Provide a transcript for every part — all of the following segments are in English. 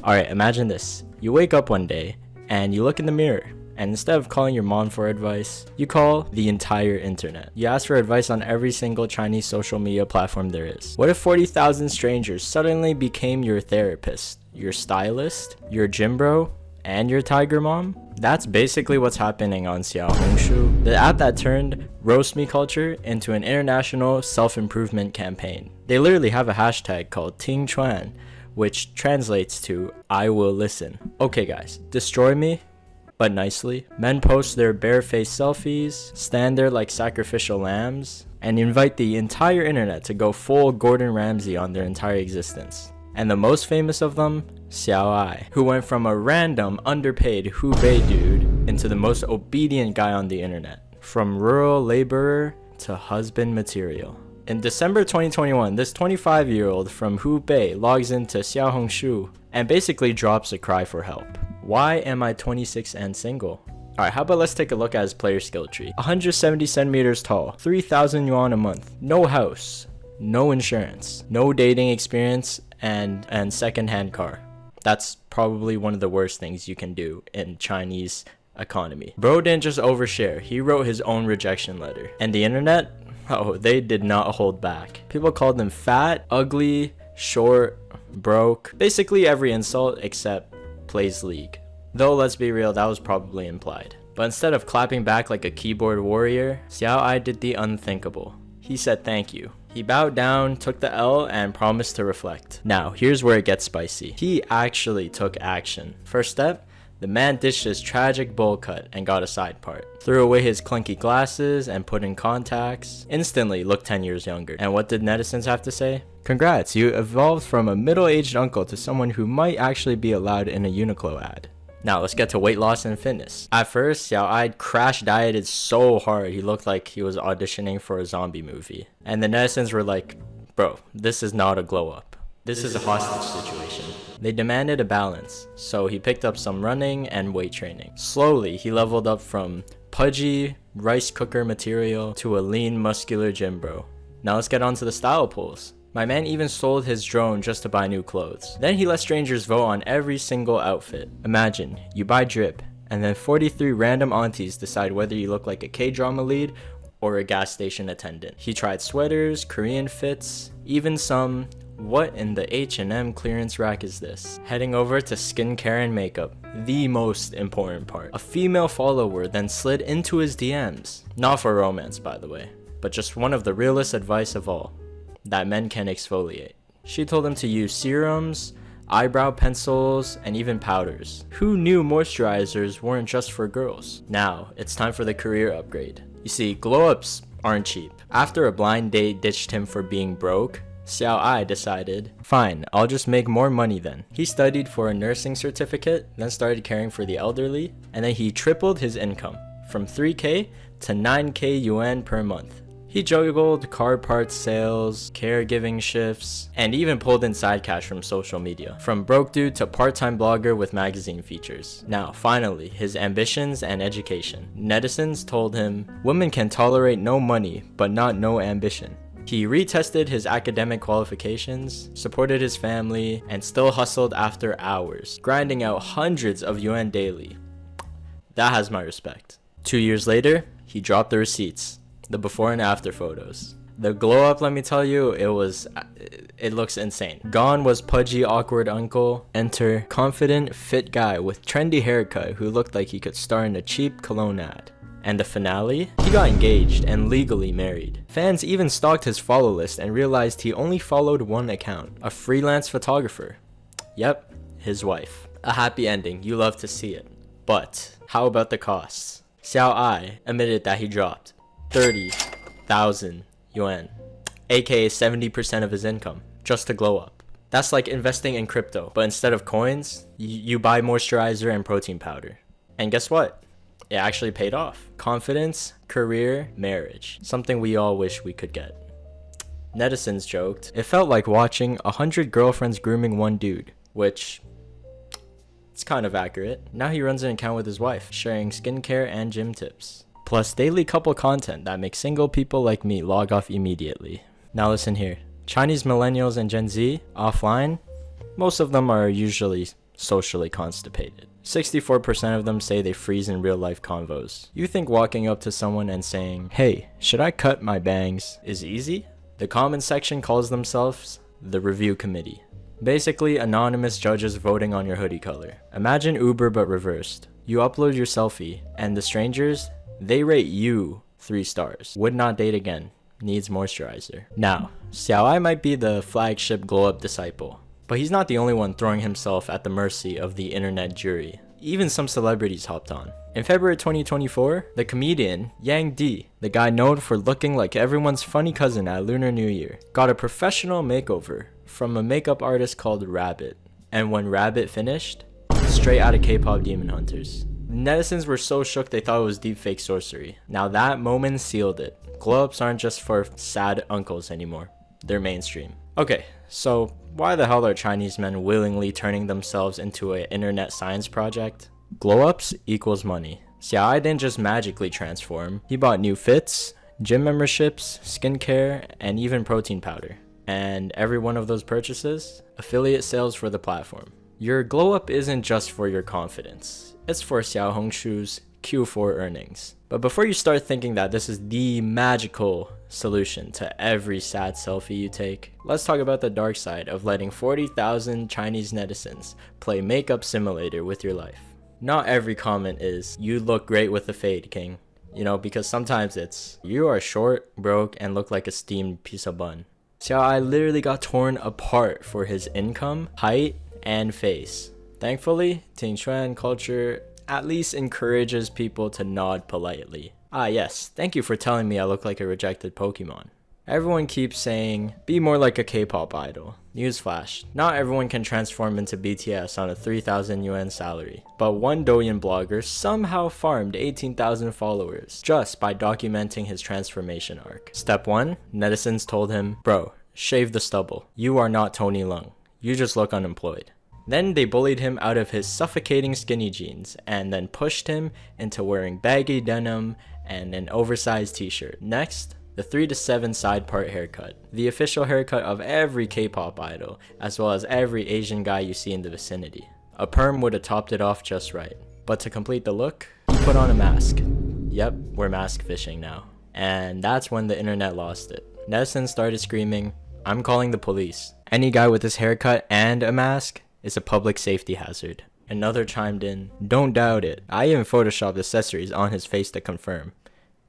Alright, imagine this. You wake up one day and you look in the mirror, and instead of calling your mom for advice, you call the entire internet. You ask for advice on every single Chinese social media platform there is. What if 40,000 strangers suddenly became your therapist, your stylist, your gym bro, and your tiger mom? That's basically what's happening on Xiaohongshu, the app that turned roast me culture into an international self-improvement campaign. They literally have a hashtag called Ting Chuan, which translates to I will listen. Okay guys, destroy me, but nicely. Men post their bare-faced selfies, stand there like sacrificial lambs, and invite the entire internet to go full Gordon Ramsay on their entire existence. And the most famous of them, Xiao Ai, who went from a random underpaid Hubei dude into the most obedient guy on the internet. From rural laborer to husband material. In December 2021, this 25-year-old from Hubei logs into Xiaohongshu and basically drops a cry for help. Why am I 26 and single? Alright, how about let's take a look at his player skill tree. 170 centimeters tall, 3,000 yuan a month, no house, no insurance, no dating experience, and second-hand car. That's probably one of the worst things you can do in Chinese economy. Bro didn't just overshare, he wrote his own rejection letter. And the internet? Oh, they did not hold back. People called him fat, ugly, short, broke, basically every insult except plays League. Though let's be real, that was probably implied. But instead of clapping back like a keyboard warrior, Xiao Ai did the unthinkable. He said thank you. He bowed down, took the L, and promised to reflect. Now, here's where it gets spicy. He actually took action. First step, the man ditched his tragic bowl cut and got a side part. Threw away his clunky glasses and put in contacts. Instantly looked 10 years younger. And what did netizens have to say? Congrats, you evolved from a middle-aged uncle to someone who might actually be allowed in a Uniqlo ad. Now let's get to weight loss and fitness. At first, Xiao Ai crash dieted so hard he looked like he was auditioning for a zombie movie. And the netizens were like, bro, this is not a glow up. This is a hostage situation. They demanded a balance, so he picked up some running and weight training. Slowly, he leveled up from pudgy rice cooker material to a lean muscular gym bro. Now let's get on to the style pulls. My man even sold his drone just to buy new clothes. Then he let strangers vote on every single outfit. Imagine, you buy drip, and then 43 random aunties decide whether you look like a K-drama lead or a gas station attendant. He tried sweaters, Korean fits, even some, what in the H&M clearance rack is this? Heading over to skincare and makeup, the most important part. A female follower then slid into his DMs. Not for romance, by the way, but just one of the realest advice of all. That men can exfoliate. She told him to use serums, eyebrow pencils, and even powders. Who knew moisturizers weren't just for girls? Now, it's time for the career upgrade. You see, glow-ups aren't cheap. After a blind date ditched him for being broke, Xiao Ai decided, fine, I'll just make more money then. He studied for a nursing certificate, then started caring for the elderly, and then he tripled his income, from 3k to 9k yuan per month. He juggled car parts sales, caregiving shifts, and even pulled in side cash from social media. From broke dude to part-time blogger with magazine features. Now, finally, his ambitions and education. Netizens told him, women can tolerate no money, but not no ambition. He retested his academic qualifications, supported his family, and still hustled after hours, grinding out hundreds of yuan daily. That has my respect. 2 years later, he dropped the receipts. The before and after photos. The glow up, let me tell you, it looks insane. Gone was pudgy awkward uncle. Enter confident fit guy with trendy haircut who looked like he could star in a cheap cologne ad. And the finale? He got engaged and legally married. Fans even stalked his follow list and realized he only followed one account, a freelance photographer. Yep, his wife. A happy ending, you love to see it. But how about the costs? Xiao Ai admitted that he dropped 30,000 yuan, aka 70% of his income, just to glow up. That's like investing in crypto, but instead of coins, you buy moisturizer and protein powder. And guess what? It actually paid off. Confidence, career, marriage. Something we all wish we could get. Netizens joked, it felt like watching 100 girlfriends grooming one dude, which it's kind of accurate. Now he runs an account with his wife, sharing skincare and gym tips. Plus daily couple content that makes single people like me log off immediately. Now listen here. Chinese millennials and Gen Z, offline, most of them are usually socially constipated. 64% of them say they freeze in real life convos. You think walking up to someone and saying, "Hey, should I cut my bangs?" is easy? The comment section calls themselves the review committee. Basically, anonymous judges voting on your hoodie color. Imagine Uber but reversed. You upload your selfie, and the strangers, they rate you 3 stars. Would not date again. Needs moisturizer. Now, Xiao Ai might be the flagship glow-up disciple, but he's not the only one throwing himself at the mercy of the internet jury. Even some celebrities hopped on. In February 2024, the comedian Yang Di, the guy known for looking like everyone's funny cousin at Lunar New Year, got a professional makeover from a makeup artist called Rabbit. And when Rabbit finished, straight out of K-pop Demon Hunters. Netizens were so shook they thought it was deepfake sorcery. Now that moment sealed it. Glow-ups aren't just for sad uncles anymore. They're mainstream. Okay, so why the hell are Chinese men willingly turning themselves into an internet science project? Glow-ups equals money. Xiao Ai didn't just magically transform. He bought new fits, gym memberships, skincare, and even protein powder. And every one of those purchases, affiliate sales for the platform. Your glow-up isn't just for your confidence. It's for Xiaohongshu's Q4 earnings. But before you start thinking that this is the magical solution to every sad selfie you take, let's talk about the dark side of letting 40,000 Chinese netizens play makeup simulator with your life. Not every comment is, "You look great with the fade, king." You know, because sometimes it's, "You are short, broke, and look like a steamed piece of bun." Xiao Ai literally got torn apart for his income, height, and face. Thankfully, Tingchuan culture at least encourages people to nod politely. Ah yes, thank you for telling me I look like a rejected Pokemon. Everyone keeps saying, be more like a K-pop idol. Newsflash, not everyone can transform into BTS on a 3,000 yuan salary. But one Douyin blogger somehow farmed 18,000 followers just by documenting his transformation arc. Step 1, netizens told him, "Bro, shave the stubble. You are not Tony Leung. You just look unemployed." Then they bullied him out of his suffocating skinny jeans and then pushed him into wearing baggy denim and an oversized t-shirt. Next, the 3 to 7 side part haircut. The official haircut of every K-pop idol, as well as every Asian guy you see in the vicinity. A perm would have topped it off just right. But to complete the look, he put on a mask. Yep, we're mask fishing now. And that's when the internet lost it. Netizens started screaming, "I'm calling the police. Any guy with this haircut and a mask is a public safety hazard." Another chimed in, "Don't doubt it. I even photoshopped accessories on his face to confirm.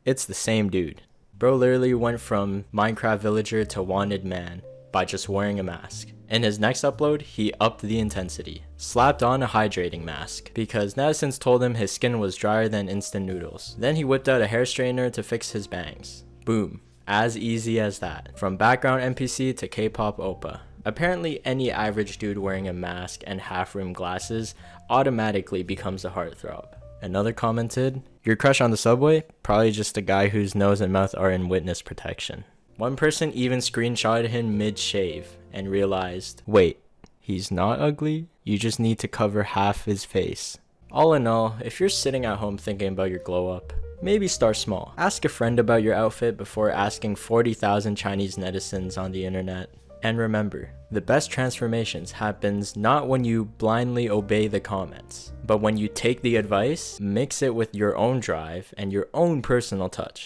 It's the same dude." Bro literally went from Minecraft villager to wanted man by just wearing a mask. In his next upload, he upped the intensity. Slapped on a hydrating mask because netizens told him his skin was drier than instant noodles. Then he whipped out a hair straightener to fix his bangs. Boom. As easy as that. From background NPC to K-pop oppa. Apparently, any average dude wearing a mask and half-rimmed glasses automatically becomes a heartthrob. Another commented, "Your crush on the subway? Probably just a guy whose nose and mouth are in witness protection." One person even screenshotted him mid-shave and realized, wait, he's not ugly? You just need to cover half his face. All in all, if you're sitting at home thinking about your glow-up, maybe start small. Ask a friend about your outfit before asking 40,000 Chinese netizens on the internet. And remember, the best transformations happens not when you blindly obey the comments, but when you take the advice, mix it with your own drive and your own personal touch.